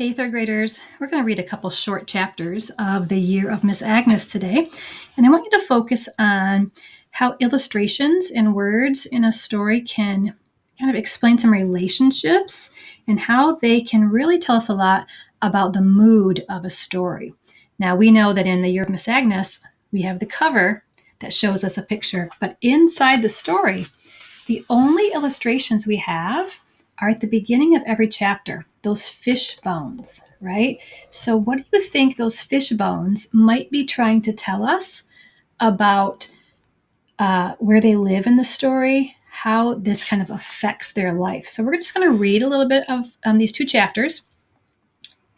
Hey, third graders, we're going to read a couple short chapters of The Year of Miss Agnes today. And I want you to focus on how illustrations and words in a story can kind of explain some relationships and how they can really tell us a lot about the mood of a story. Now, we know that in The Year of Miss Agnes, we have the cover that shows us a picture, but inside the story, the only illustrations we have are at the beginning of every chapter, those fish bones, right? So, what do you think those fish bones might be trying to tell us about where they live in the story, how this kind of affects their life? So, we're just going to read a little bit of these two chapters,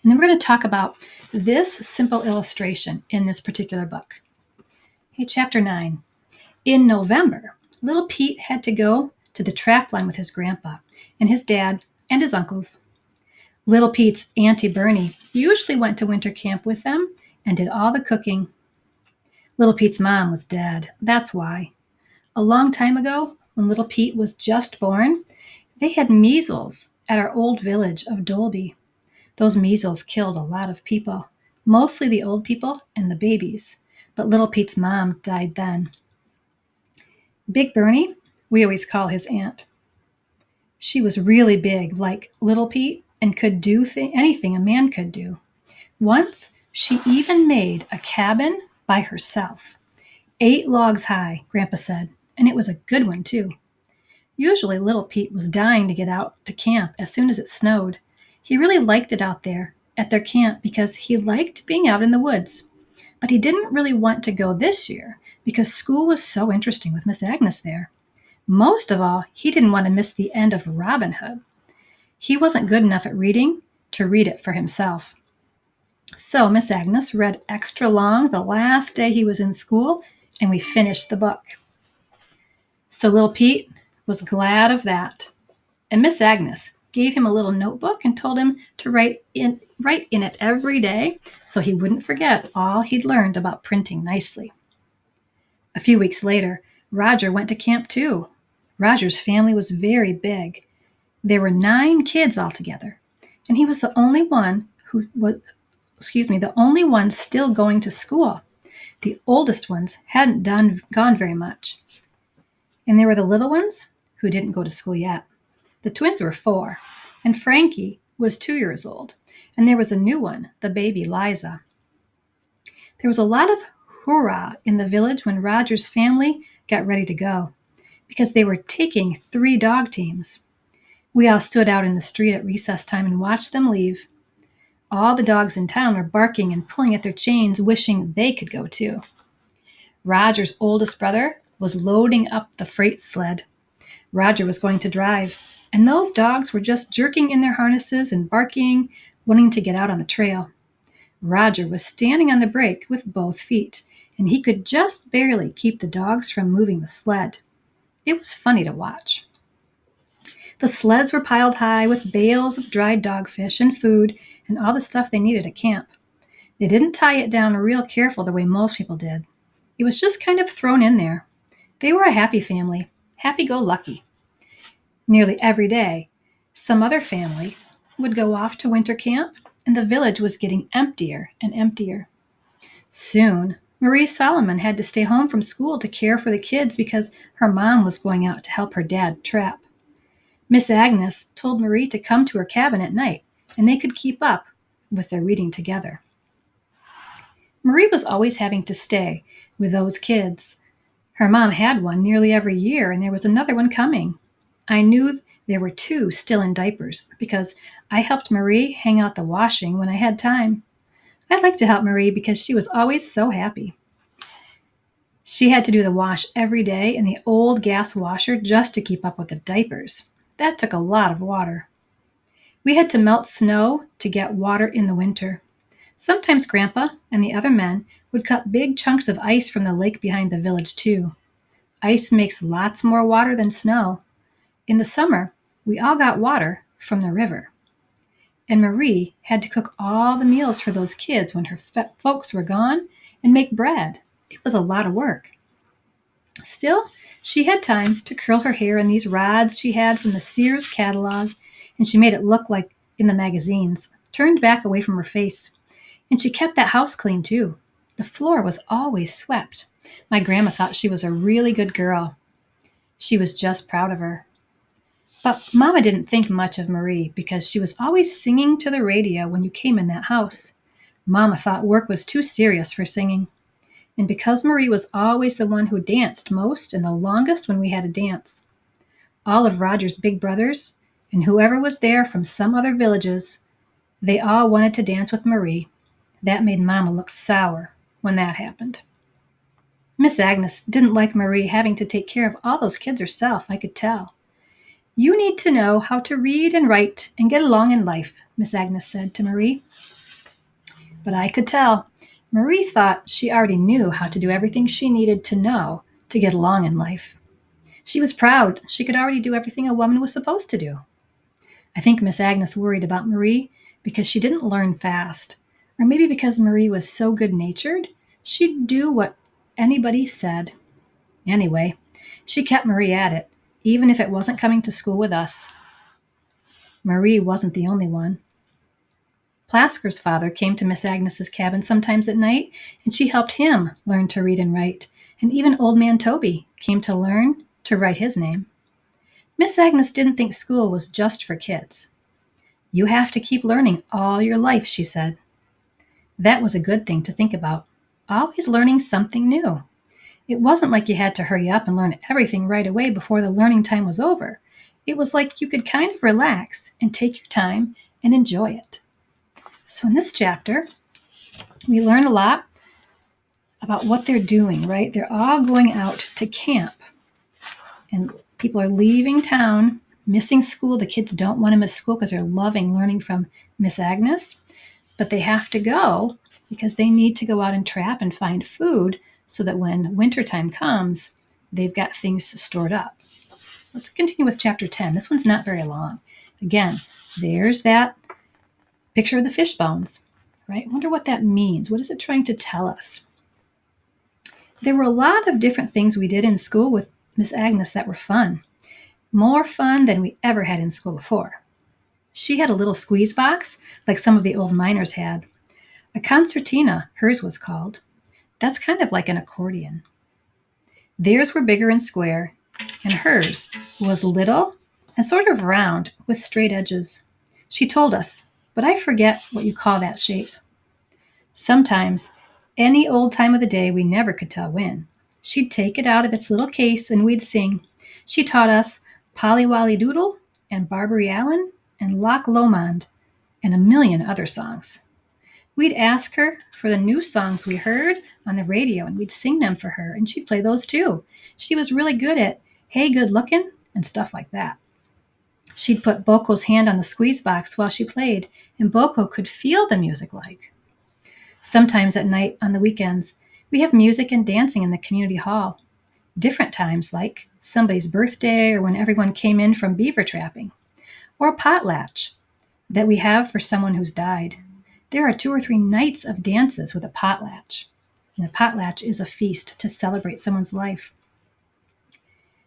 and then we're going to talk about this simple illustration in this particular book. Okay, chapter 9. In November, little Pete had to go to the trap line with his grandpa and his dad and his uncles. Little Pete's Auntie Bernie usually went to winter camp with them and did all the cooking. Little Pete's mom was dead. That's why. A long time ago, when little Pete was just born, they had measles at our old village of Dolby. Those measles killed a lot of people, mostly the old people and the babies, but little Pete's mom died then. Big Bernie, we always call his aunt. She was really big, like little Pete, and could do anything a man could do. Once, she even made a cabin by herself. 8 logs high, Grandpa said, and it was a good one, too. Usually, little Pete was dying to get out to camp as soon as it snowed. He really liked it out there at their camp because he liked being out in the woods. But he didn't really want to go this year because school was so interesting with Miss Agnes there. Most of all, he didn't want to miss the end of Robin Hood. He wasn't good enough at reading to read it for himself. So Miss Agnes read extra long the last day he was in school, and we finished the book. So little Pete was glad of that. And Miss Agnes gave him a little notebook and told him to write in it every day so he wouldn't forget all he'd learned about printing nicely. A few weeks later, Roger went to camp too. Roger's family was very big. There were 9 kids altogether, and he was the only one still going to school. The oldest ones hadn't gone very much. And there were the little ones who didn't go to school yet. The twins were 4, and Frankie was 2 years old, and there was a new one, the baby Liza. There was a lot of hoorah in the village when Roger's family got ready to go, because they were taking 3 dog teams. We all stood out in the street at recess time and watched them leave. All the dogs in town were barking and pulling at their chains, wishing they could go too. Roger's oldest brother was loading up the freight sled. Roger was going to drive, and those dogs were just jerking in their harnesses and barking, wanting to get out on the trail. Roger was standing on the brake with both feet, and he could just barely keep the dogs from moving the sled. It was funny to watch. The sleds were piled high with bales of dried dogfish and food and all the stuff they needed at camp. They didn't tie it down real careful the way most people did. It was just kind of thrown in there. They were a happy family, happy-go-lucky. Nearly every day, some other family would go off to winter camp, and the village was getting emptier and emptier. Soon, Marie Solomon had to stay home from school to care for the kids because her mom was going out to help her dad trap. Miss Agnes told Marie to come to her cabin at night, and they could keep up with their reading together. Marie was always having to stay with those kids. Her mom had one nearly every year, and there was another one coming. I knew there were 2 still in diapers because I helped Marie hang out the washing when I had time. I liked to help Marie because she was always so happy. She had to do the wash every day in the old gas washer just to keep up with the diapers. That took a lot of water. We had to melt snow to get water in the winter. Sometimes Grandpa and the other men would cut big chunks of ice from the lake behind the village too. Ice makes lots more water than snow. In the summer, we all got water from the river. And Marie had to cook all the meals for those kids when her folks were gone and make bread. It was a lot of work. Still, she had time to curl her hair in these rods she had from the Sears catalog, and she made it look like in the magazines. turned back away from her face. And she kept that house clean, too. The floor was always swept. My grandma thought she was a really good girl. She was just proud of her. But Mama didn't think much of Marie because she was always singing to the radio when you came in that house. Mama thought work was too serious for singing. And because Marie was always the one who danced most and the longest when we had a dance. All of Roger's big brothers and whoever was there from some other villages, they all wanted to dance with Marie. That made Mama look sour when that happened. Miss Agnes didn't like Marie having to take care of all those kids herself, I could tell. You need to know how to read and write and get along in life, Miss Agnes said to Marie. But I could tell. Marie thought she already knew how to do everything she needed to know to get along in life. She was proud she could already do everything a woman was supposed to do. I think Miss Agnes worried about Marie because she didn't learn fast, or maybe because Marie was so good-natured, she'd do what anybody said. Anyway, she kept Marie at it, even if it wasn't coming to school with us. Marie wasn't the only one. Plasker's father came to Miss Agnes's cabin sometimes at night, and she helped him learn to read and write, and even Old Man Toby came to learn to write his name. Miss Agnes didn't think school was just for kids. You have to keep learning all your life, she said. That was a good thing to think about, always learning something new. It wasn't like you had to hurry up and learn everything right away before the learning time was over. It was like you could kind of relax and take your time and enjoy it. So in this chapter, we learn a lot about what they're doing, right? They're all going out to camp. And people are leaving town, missing school. The kids don't want to miss school because they're loving learning from Miss Agnes. But they have to go because they need to go out and trap and find food so that when wintertime comes, they've got things stored up. Let's continue with chapter 10. This one's not very long. Again, there's that picture of the fish bones, right? I wonder what that means. What is it trying to tell us? There were a lot of different things we did in school with Miss Agnes that were fun. More fun than we ever had in school before. She had a little squeeze box, like some of the old miners had. A concertina, hers was called. That's kind of like an accordion. Theirs were bigger and square, and hers was little and sort of round with straight edges. She told us, but I forget what you call that shape. Sometimes, any old time of the day, we never could tell when, she'd take it out of its little case and we'd sing. She taught us Polly Wolly Doodle and Barbary Allen and Loch Lomond and a million other songs. We'd ask her for the new songs we heard on the radio, and we'd sing them for her, and she'd play those too. She was really good at Hey Good Lookin' and stuff like that. She'd put Boko's hand on the squeeze box while she played, and Boko could feel the music like. Sometimes at night on the weekends, we have music and dancing in the community hall. Different times like somebody's birthday or when everyone came in from beaver trapping. Or a potlatch that we have for someone who's died. There are 2 or 3 nights of dances with a potlatch. And a potlatch is a feast to celebrate someone's life.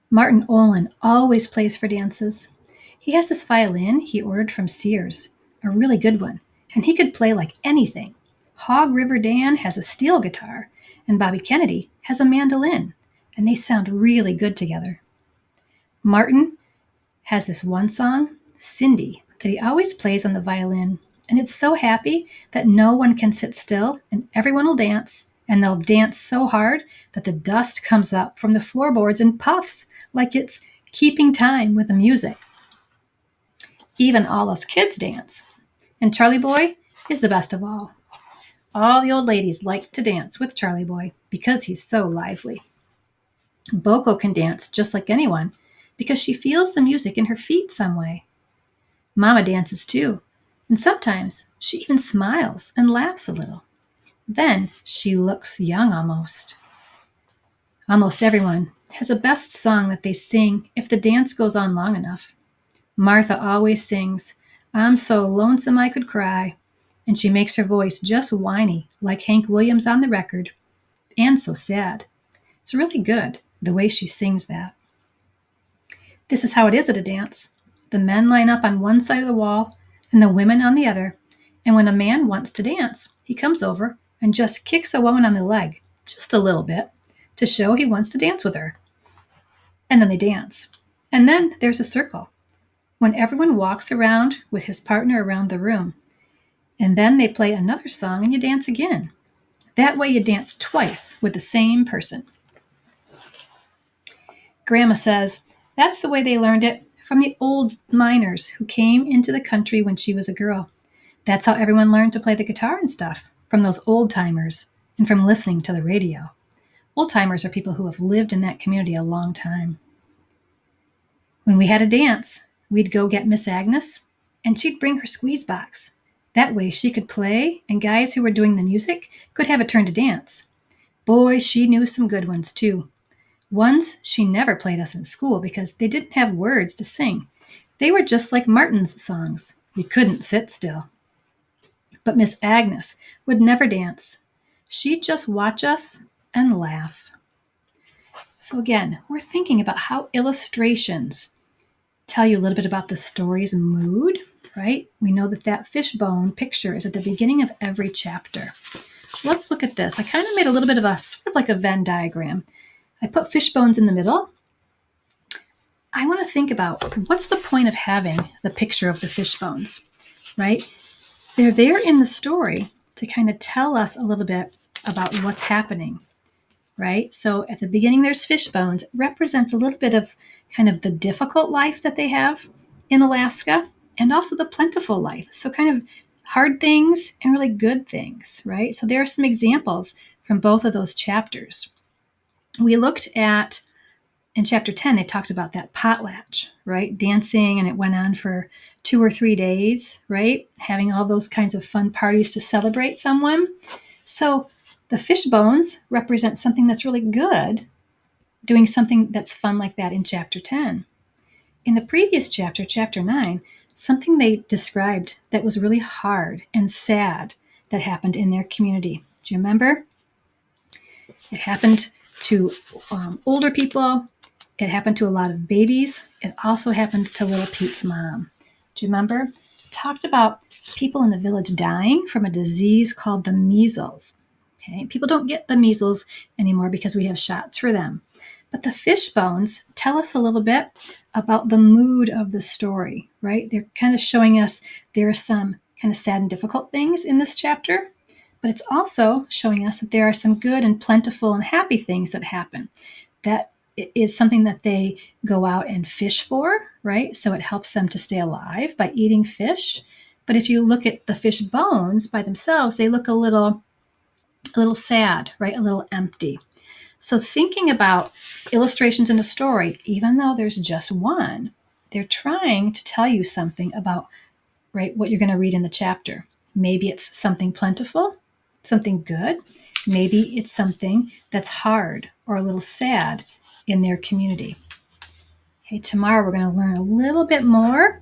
Martin Olin always plays for dances. He has this violin he ordered from Sears, a really good one, and he could play like anything. Hog River Dan has a steel guitar, and Bobby Kennedy has a mandolin, and they sound really good together. Martin has this one song, Cindy, that he always plays on the violin, and it's so happy that no one can sit still, and everyone will dance, and they'll dance so hard that the dust comes up from the floorboards and puffs like it's keeping time with the music. Even all us kids dance, and Charlie Boy is the best of all. All the old ladies like to dance with Charlie Boy because he's so lively. Boko can dance just like anyone because she feels the music in her feet some way. Mama dances too, and sometimes she even smiles and laughs a little. Then she looks young almost. Almost everyone has a best song that they sing if the dance goes on long enough. Martha always sings, I'm so lonesome I could cry, and she makes her voice just whiny like Hank Williams on the record, and so sad. It's really good, the way she sings that. This is how it is at a dance. The men line up on one side of the wall and the women on the other, And when a man wants to dance, he comes over and just kicks a woman on the leg, just a little bit, to show he wants to dance with her. And then they dance. And then there's a circle, when everyone walks around with his partner around the room. And then they play another song and you dance again. That way you dance twice with the same person. Grandma says that's the way they learned it from the old miners who came into the country when she was a girl. That's how everyone learned to play the guitar and stuff, from those old timers and from listening to the radio. Old timers are people who have lived in that community a long time. When we had a dance, we'd go get Miss Agnes, and she'd bring her squeeze box. That way she could play, and guys who were doing the music could have a turn to dance. Boy, she knew some good ones, too. Ones she never played us in school because they didn't have words to sing. They were just like Martin's songs. You couldn't sit still. But Miss Agnes would never dance. She'd just watch us and laugh. So again, we're thinking about how illustrations tell you a little bit about the story's mood, right? We know that fishbone picture is at the beginning of every chapter. Let's look at this. I kind of made a little bit of a, sort of like a Venn diagram. I put fishbones in the middle. I want to think about what's the point of having the picture of the fishbones, right? They're there in the story to kind of tell us a little bit about what's happening, right? So at the beginning, there's fishbones. It represents a little bit of kind of the difficult life that they have in Alaska and also the plentiful life. So kind of hard things and really good things, right? So there are some examples from both of those chapters. We looked at, in chapter 10, they talked about that potlatch, right? Dancing, and it went on for 2 or 3 days, right? Having all those kinds of fun parties to celebrate someone. So the fish bones represent something that's really good, doing something that's fun like that in chapter 10. In the previous chapter, chapter 9, something they described that was really hard and sad that happened in their community. Do you remember? It happened to older people. It happened to a lot of babies. It also happened to little Pete's mom. Do you remember? Talked about people in the village dying from a disease called the measles. Okay, people don't get the measles anymore because we have shots for them. But the fish bones tell us a little bit about the mood of the story, right? They're kind of showing us there are some kind of sad and difficult things in this chapter, but it's also showing us that there are some good and plentiful and happy things that happen. That is something that they go out and fish for, right? So it helps them to stay alive by eating fish. But if you look at the fish bones by themselves, they look a little sad, right? A little empty. So thinking about illustrations in a story, even though there's just one, they're trying to tell you something about, right, what you're going to read in the chapter. Maybe it's something plentiful, something good. Maybe it's something that's hard or a little sad in their community. Okay, tomorrow we're going to learn a little bit more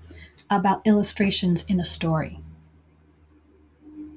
about illustrations in a story.